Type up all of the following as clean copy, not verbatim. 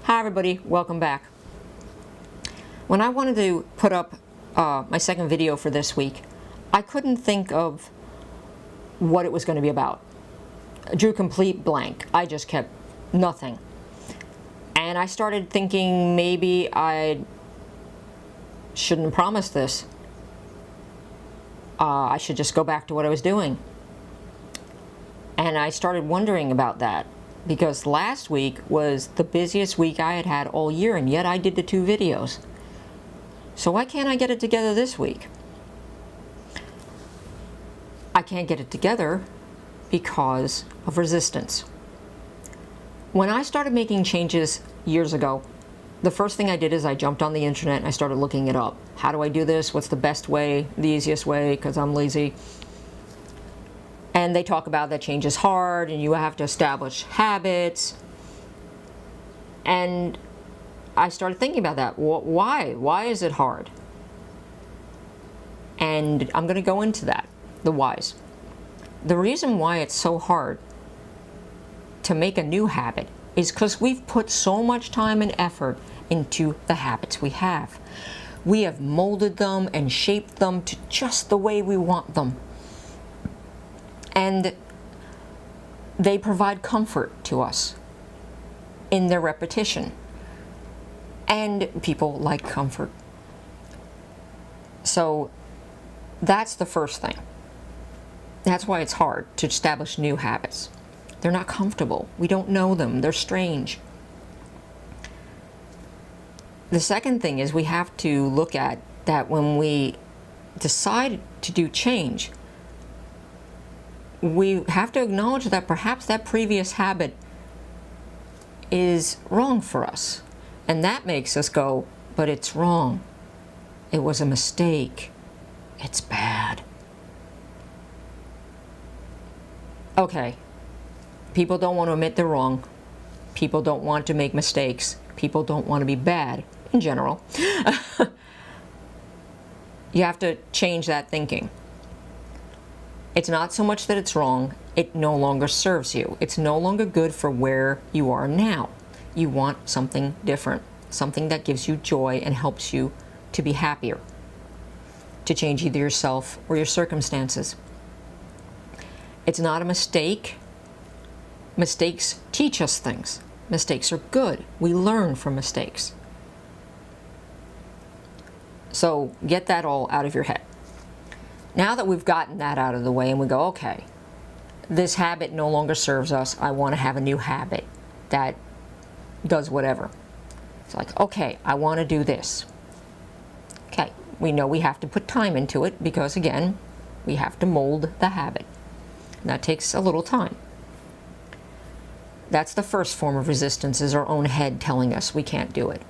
Hi everybody, welcome back. When I wanted to put up my second video for this week, I couldn't think of what it was going to be about. I drew complete blank. I just kept nothing. And I started thinking maybe I shouldn't promise this. I should just go back to what I was doing. And I started wondering about that, because last week was the busiest week I had had all year, and yet I did the 2 videos. So why can't I get it together this week? I can't get it together because of resistance. When I started making changes years ago, the first thing I did is I jumped on the internet and I started looking it up. How do I do this? What's the best way, the easiest way, because I'm lazy. And they talk about that change is hard and you have to establish habits. And I started thinking about that. Why? Why is it hard? And I'm going to go into that, the whys. The reason why it's so hard to make a new habit is because we've put so much time and effort into the habits we have. We have molded them and shaped them to just the way we want them. And they provide comfort to us in their repetition. And people like comfort. So that's the first thing. That's why it's hard to establish new habits. They're not comfortable. We don't know them. They're strange. The second thing is we have to look at that when we decide to do change, we have to acknowledge that perhaps that previous habit is wrong for us. And that makes us go, but it's wrong. It was a mistake. It's bad. Okay. People don't want to admit they're wrong. People don't want to make mistakes. People don't want to be bad in general. You have to change that thinking. It's not so much that it's wrong, it no longer serves you. It's no longer good for where you are now. You want something different, something that gives you joy and helps you to be happier, to change either yourself or your circumstances. It's not a mistake. Mistakes teach us things. Mistakes are good. We learn from mistakes. So get that all out of your head. Now that we've gotten that out of the way and we go, okay, this habit no longer serves us. I want to have a new habit that does whatever. It's like, okay, I want to do this. Okay, we know we have to put time into it because, again, we have to mold the habit. And that takes a little time. That's the first form of resistance, is our own head telling us we can't do it.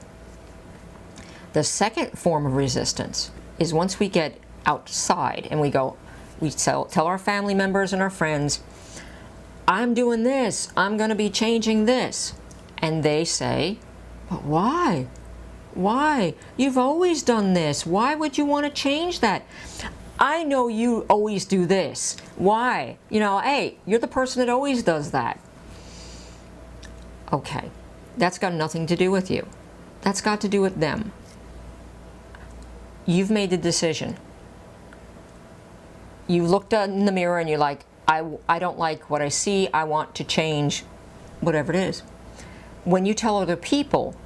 The second form of resistance is once we get outside and we go, we tell our family members and our friends, I'm doing this, I'm going to be changing this. And they say, but why? Why? You've always done this. Why would you want to change that? I know you always do this. Why? You know, hey, you're the person that always does that. Okay, that's got nothing to do with you. That's got to do with them. You've made the decision. You looked in the mirror and you're like, I don't like what I see. I want to change whatever it is. When you tell other people,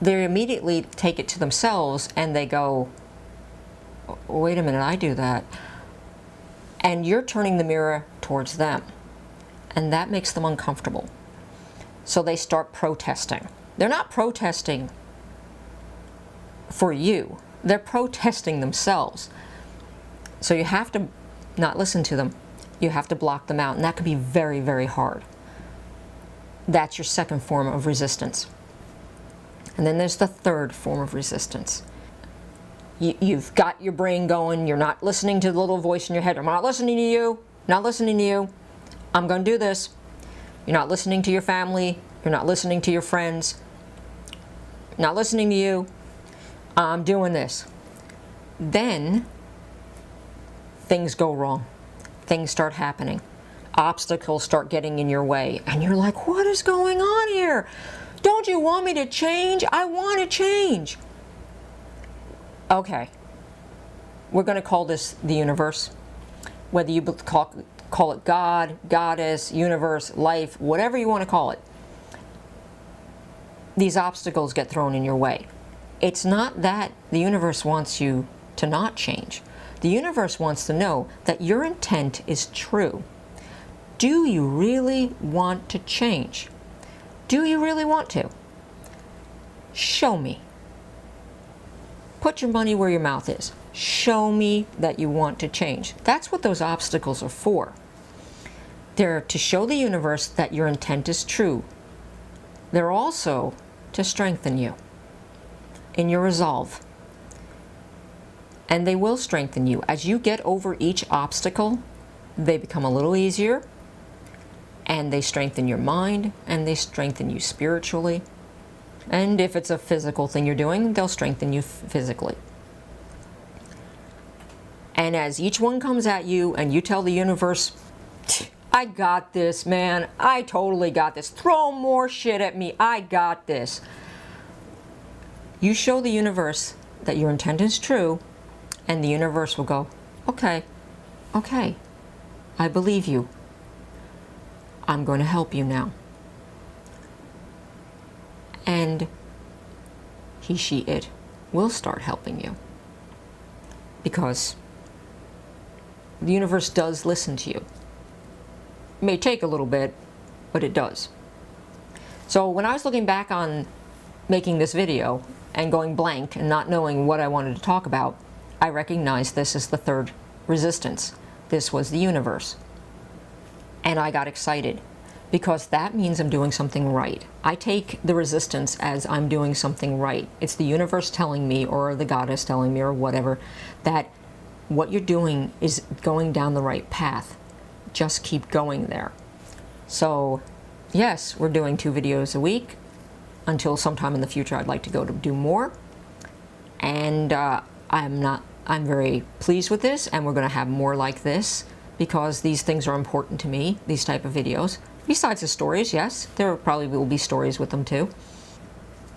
they immediately take it to themselves and they go, wait a minute, I do that. And you're turning the mirror towards them. And that makes them uncomfortable. So they start protesting. They're not protesting for you. They're protesting themselves. So you have to not listen to them. You have to block them out. And that can be very, very hard. That's your second form of resistance. And then there's the third form of resistance. You've got your brain going. You're not listening to the little voice in your head. I'm not listening to you. Not listening to you. I'm going to do this. You're not listening to your family. You're not listening to your friends. Not listening to you. I'm doing this. Then things go wrong. Things start happening. Obstacles start getting in your way. And you're like, what is going on here? Don't you want me to change? I want to change. Okay. We're going to call this the universe. Whether you call it God, goddess, universe, life, whatever you want to call it. These obstacles get thrown in your way. It's not that the universe wants you to not change. The universe wants to know that your intent is true. Do you really want to change? Do you really want to? Show me. Put your money where your mouth is. Show me that you want to change. That's what those obstacles are for. They're to show the universe that your intent is true. They're also to strengthen you in your resolve. And they will strengthen you. As you get over each obstacle, they become a little easier, and they strengthen your mind, and they strengthen you spiritually. And if it's a physical thing you're doing, they'll strengthen you physically. And as each one comes at you and you tell the universe, I got this, man. I totally got this. Throw more shit at me. I got this. You show the universe that your intent is true, and the universe will go, okay, I believe you. I'm going to help you now. And he, she, it will start helping you. Because the universe does listen to you. It may take a little bit, but it does. So when I was looking back on making this video and going blank and not knowing what I wanted to talk about, I recognized this as the third resistance. This was the universe. And I got excited because that means I'm doing something right. I take the resistance as I'm doing something right. It's the universe telling me, or the goddess telling me, or whatever, that what you're doing is going down the right path. Just keep going there. So yes, we're doing 2 videos a week. Until sometime in the future, I'd like to go to do more. And I'm very pleased with this, and we're going to have more like this because these things are important to me, these type of videos. Besides the stories, yes, there probably will be stories with them too.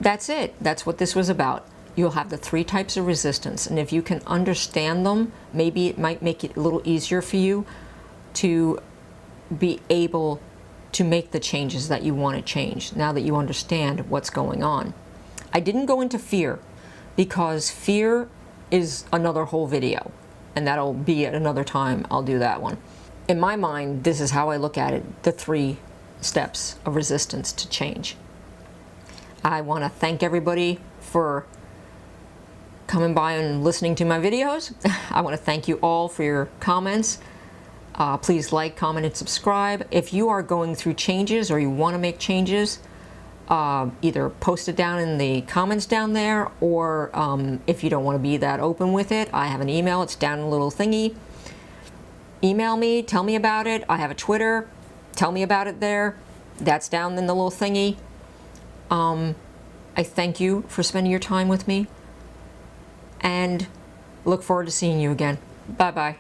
That's it. That's what this was about. You'll have the 3 types of resistance, and if you can understand them, maybe it might make it a little easier for you to be able to make the changes that you want to change, now that you understand what's going on. I didn't go into fear, because fear is another whole video, and that'll be at another time. I'll do that one. In my mind, this is how I look at it, the 3 steps of resistance to change. I want to thank everybody for coming by and listening to my videos. I want to thank you all for your comments. Please like, comment, and subscribe. If you are going through changes or you want to make changes, either post it down in the comments down there, or if you don't want to be that open with it, I have an email. It's down in a little thingy. Email me, tell me about it. I have a Twitter. Tell me about it there. That's down in the little thingy. I thank you for spending your time with me, and look forward to seeing you again. Bye-bye.